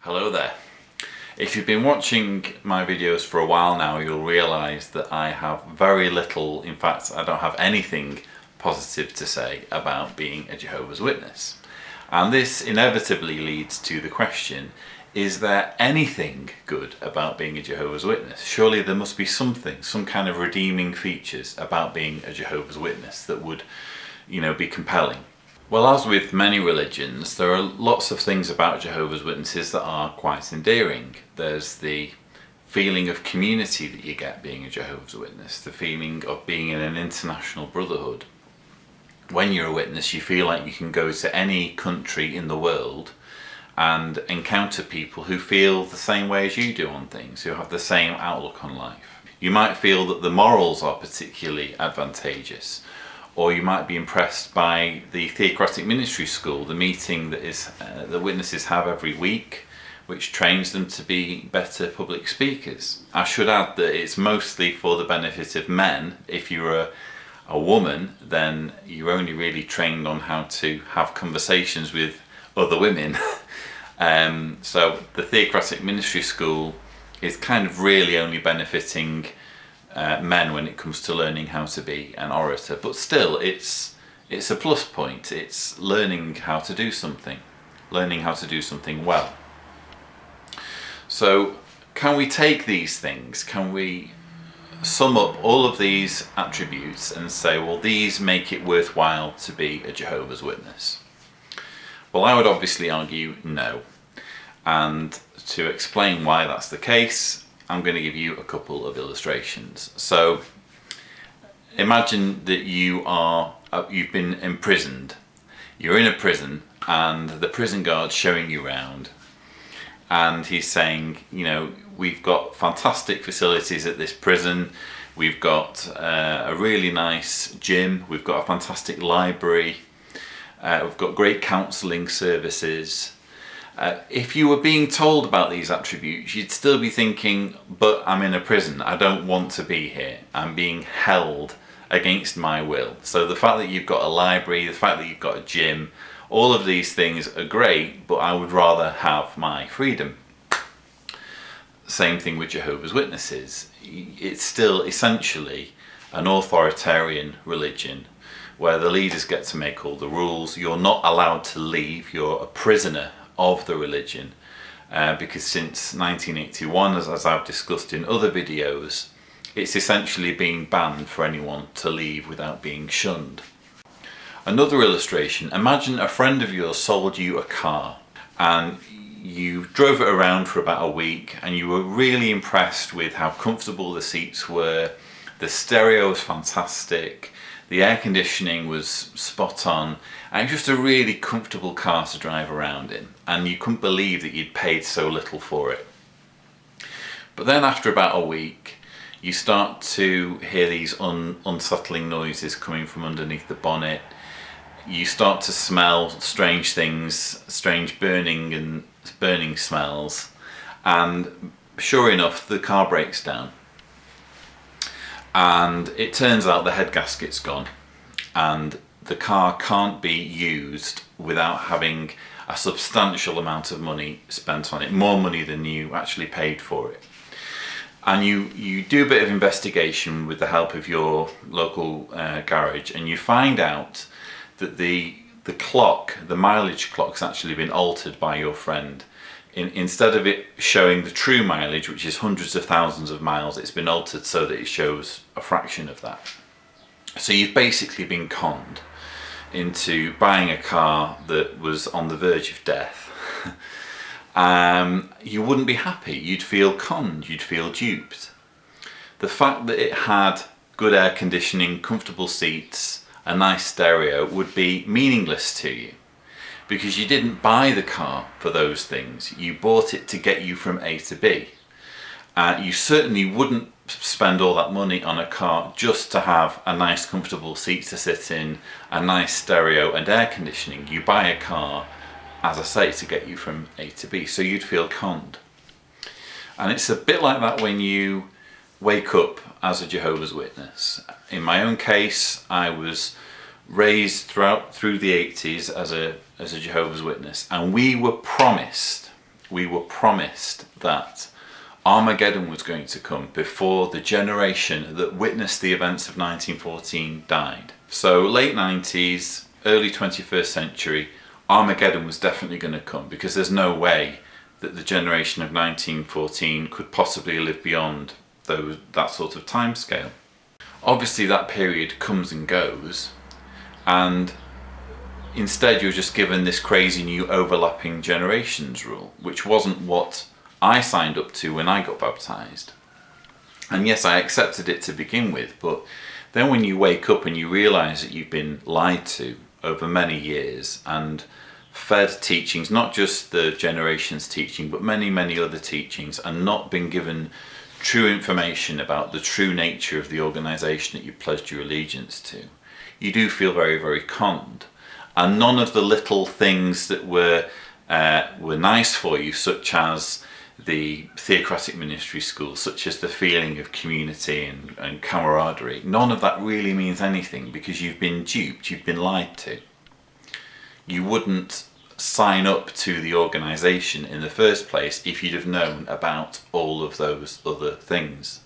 Hello there. If you've been watching my videos for a while now, you'll realise that I have very little, in fact I don't have anything positive to say about being a Jehovah's Witness. And this inevitably leads to the question, is there anything good about being a Jehovah's Witness? Surely there must be something, some kind of redeeming features about being a Jehovah's Witness that would, be compelling. Well, as with many religions, there are lots of things about Jehovah's Witnesses that are quite endearing. There's the feeling of community that you get being a Jehovah's Witness, the feeling of being in an international brotherhood. When you're a witness, you feel like you can go to any country in the world and encounter people who feel the same way as you do on things, who have the same outlook on life. You might feel that the morals are particularly advantageous, or you might be impressed by the theocratic ministry school, the meeting that the witnesses have every week, which trains them to be better public speakers. I should add that it's mostly for the benefit of men. If you're a woman, then you're only really trained on how to have conversations with other women. So the theocratic ministry school is kind of really only benefiting men when it comes to learning how to be an orator, but still it's a plus point. It's learning how to do something well. So can we take these things, can we sum up all of these attributes and say, well, these make it worthwhile to be a Jehovah's Witness? Well, I would obviously argue no, and to explain why that's the case, I'm going to give you a couple of illustrations. So imagine that you've been imprisoned. You're in a prison and the prison guard's showing you around and he's saying, we've got fantastic facilities at this prison. We've got a really nice gym. We've got a fantastic library. We've got great counselling services. If you were being told about these attributes, you'd still be thinking, but I'm in a prison, I don't want to be here, I'm being held against my will. So the fact that you've got a library, the fact that you've got a gym, all of these things are great, but I would rather have my freedom. Same thing with Jehovah's Witnesses. It's still essentially an authoritarian religion where the leaders get to make all the rules. You're not allowed to leave, you're a prisoner of the religion, because since 1981, as I've discussed in other videos, it's essentially been banned for anyone to leave without being shunned. Another illustration, imagine a friend of yours sold you a car and you drove it around for about a week and you were really impressed with how comfortable the seats were, the stereo was fantastic, the air conditioning was spot on, and it was just a really comfortable car to drive around in, and you couldn't believe that you'd paid so little for it. But then after about a week, you start to hear these unsettling noises coming from underneath the bonnet. You start to smell strange things, strange burning smells, and sure enough, the car breaks down. And it turns out the head gasket's gone and the car can't be used without having a substantial amount of money spent on it, more money than you actually paid for it. And you do a bit of investigation with the help of your local garage, and you find out that the mileage clock's actually been altered by your friend. Instead of it showing the true mileage, which is hundreds of thousands of miles, it's been altered so that it shows a fraction of that. So you've basically been conned into buying a car that was on the verge of death. You wouldn't be happy, you'd feel conned, you'd feel duped. The fact that it had good air conditioning, comfortable seats, a nice stereo would be meaningless to you, because you didn't buy the car for those things. You bought it to get you from A to B. You certainly wouldn't spend all that money on a car just to have a nice comfortable seat to sit in, a nice stereo and air conditioning. You buy a car, as I say, to get you from A to B, so you'd feel conned. And it's a bit like that when you wake up as a Jehovah's Witness. In my own case, I was raised through the 80s as a Jehovah's Witness, and we were promised we were promised that Armageddon was going to come before the generation that witnessed the events of 1914 died. So late 90s, early 21st century, Armageddon was definitely going to come, because there's no way that the generation of 1914 could possibly live beyond that sort of time scale. Obviously that period comes and goes, and instead you're just given this crazy new overlapping generations rule, which wasn't what I signed up to when I got baptised. And yes, I accepted it to begin with, but then when you wake up and you realise that you've been lied to over many years and fed teachings, not just the generations teaching, but many, many other teachings, and not been given true information about the true nature of the organisation that you pledged your allegiance to, you do feel very, very conned. And none of the little things that were nice for you, such as the theocratic ministry school, such as the feeling of community and camaraderie, none of that really means anything, because you've been duped, you've been lied to. You wouldn't sign up to the organisation in the first place if you'd have known about all of those other things.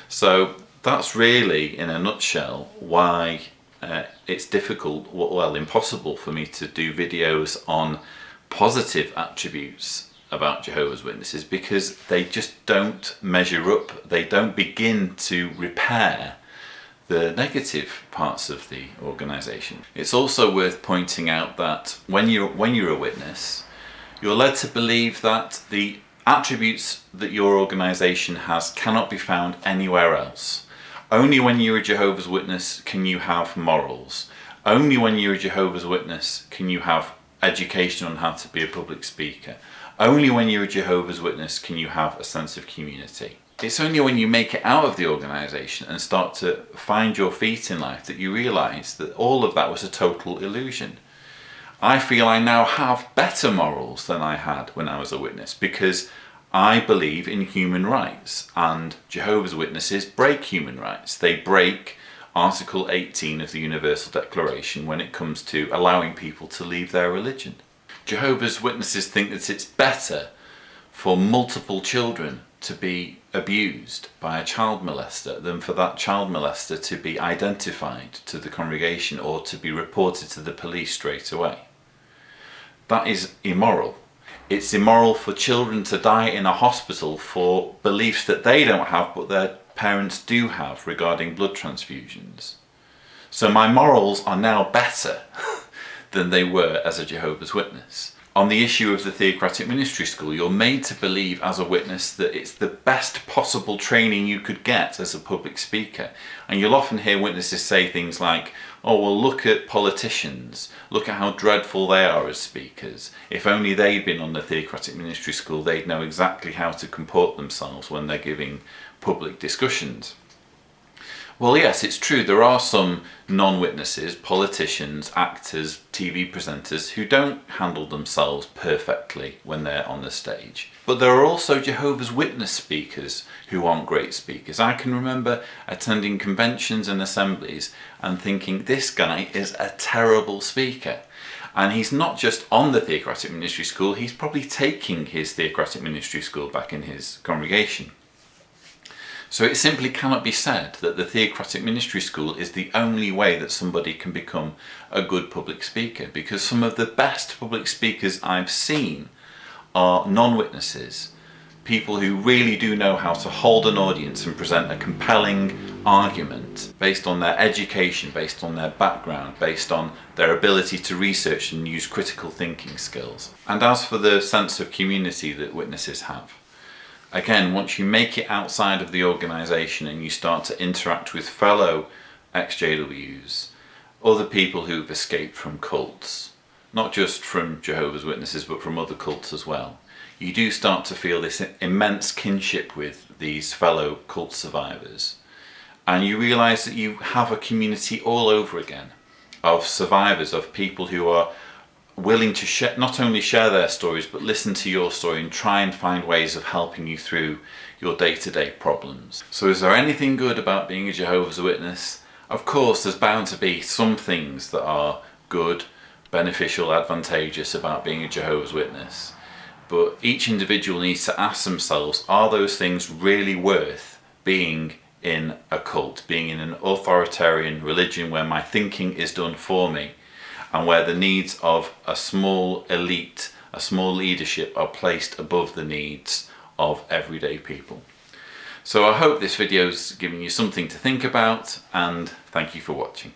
So that's really, in a nutshell, why it's difficult, well, impossible for me to do videos on positive attributes about Jehovah's Witnesses, because they just don't measure up. They don't begin to repair the negative parts of the organisation. It's also worth pointing out that when you're a witness, you're led to believe that the attributes that your organisation has cannot be found anywhere else. Only when you're a Jehovah's Witness can you have morals. Only when you're a Jehovah's Witness can you have education on how to be a public speaker. Only when you're a Jehovah's Witness can you have a sense of community. It's only when you make it out of the organisation and start to find your feet in life that you realise that all of that was a total illusion. I feel I now have better morals than I had when I was a witness, because I believe in human rights, and Jehovah's Witnesses break human rights. They break Article 18 of the Universal Declaration when it comes to allowing people to leave their religion. Jehovah's Witnesses think that it's better for multiple children to be abused by a child molester than for that child molester to be identified to the congregation or to be reported to the police straight away. That is immoral. It's immoral for children to die in a hospital for beliefs that they don't have but their parents do have regarding blood transfusions. So my morals are now better than they were as a Jehovah's Witness. On the issue of the theocratic ministry school, you're made to believe as a witness that it's the best possible training you could get as a public speaker. And you'll often hear witnesses say things like, oh, well, look at politicians, look at how dreadful they are as speakers. If only they'd been on the theocratic ministry school, they'd know exactly how to comport themselves when they're giving public discussions. Well, yes, it's true, there are some non-witnesses, politicians, actors, TV presenters who don't handle themselves perfectly when they're on the stage. But there are also Jehovah's Witness speakers who aren't great speakers. I can remember attending conventions and assemblies and thinking, this guy is a terrible speaker. And he's not just on the theocratic ministry school, he's probably taking his theocratic ministry school back in his congregation. So it simply cannot be said that the theocratic ministry school is the only way that somebody can become a good public speaker, because some of the best public speakers I've seen are non-witnesses, people who really do know how to hold an audience and present a compelling argument based on their education, based on their background, based on their ability to research and use critical thinking skills. And as for the sense of community that witnesses have, again, once you make it outside of the organisation and you start to interact with fellow ex-JWs, other people who've escaped from cults, not just from Jehovah's Witnesses but from other cults as well, you do start to feel this immense kinship with these fellow cult survivors. And you realise that you have a community all over again of survivors, of people who are willing to not only share their stories but listen to your story and try and find ways of helping you through your day-to-day problems. So is there anything good about being a Jehovah's Witness? Of course, there's bound to be some things that are good, beneficial, advantageous about being a Jehovah's Witness. But each individual needs to ask themselves, are those things really worth being in a cult, being in an authoritarian religion where my thinking is done for me and where the needs of a small elite, a small leadership are placed above the needs of everyday people? So I hope this video's given you something to think about, and thank you for watching.